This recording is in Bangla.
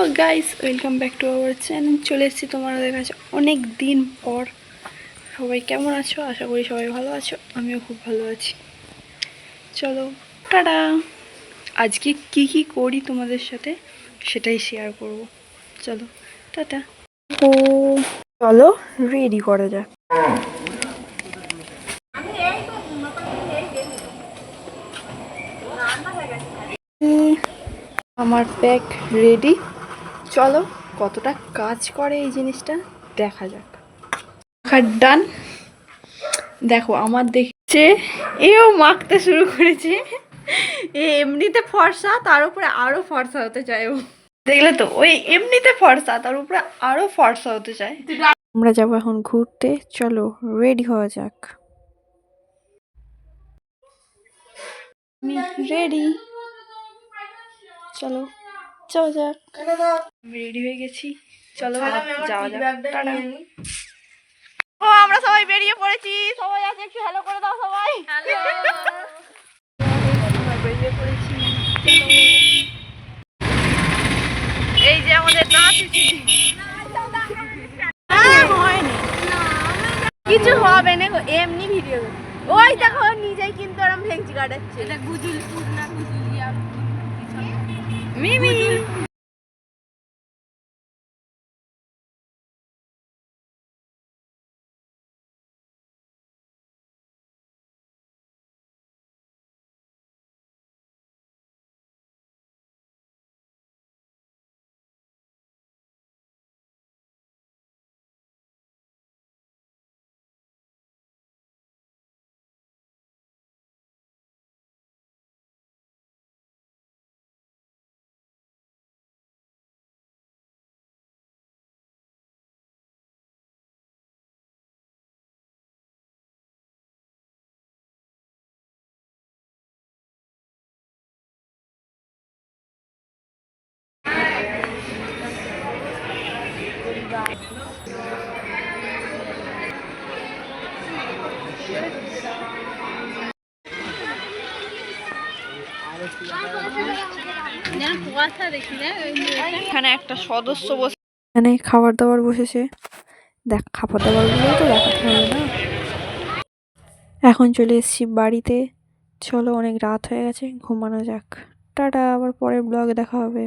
O guys, welcome back to our channel. চলে এসেছি তোমাদের কাছে অনেক দিন পর। সবাই কেমন আছো? আশা করি সবাই ভালো আছো, আমিও খুব ভালো আছি। চলো টাটা। আজকে কি করি তোমাদের সাথে সেটাই শেয়ার করব। চলো টাটা। ও চলো রেডি করা যাক। আমার প্যাক রেডি। চলো কতটা কাজ করে এই জিনিসটা দেখা যাক। ডান। দেখো আমার দেখছে এও মাখতে শুরু করেছে। এমনিতে ফর্সা, তার উপরে আরো ফর্সা হতে চায় ও। দেখলে তো, ওই এমনিতে ফর্সা তার উপরে আরো ফর্সা হতে চায়। আমরা যাবো এখন ঘুরতে, চলো রেডি হওয়া যাক। রেডি, চলো যাওয়া যাক। রেডি হয়ে গেছি, চলো যাওয়া যাক। টাটা। ও আমরা সবাই বেরিয়ে পড়েছি, সবাই আছে, একটু হ্যালো করে দাও সবাই। বেরিয়ে পড়েছি, এই যে আমাদের কিছু হবে না গো, এমনি ভিডিও। ওই দেখো নিজেই কিন্তু আরাম ভেঙচি কাটাচ্ছে। এটা গুজুলপুর না গুজুলিয়া মিমি। এখানে একটা সদস্য বসে, এখানে খাবার দাবার বসেছে। দেখ, খাবার দাবার গুলো তো দেখাতে হবে না। এখন চলে এসেছি বাড়িতে। চলো অনেক রাত হয়ে গেছে, ঘুমানো যাক। টাটা, আবার পরের ব্লগে দেখা হবে।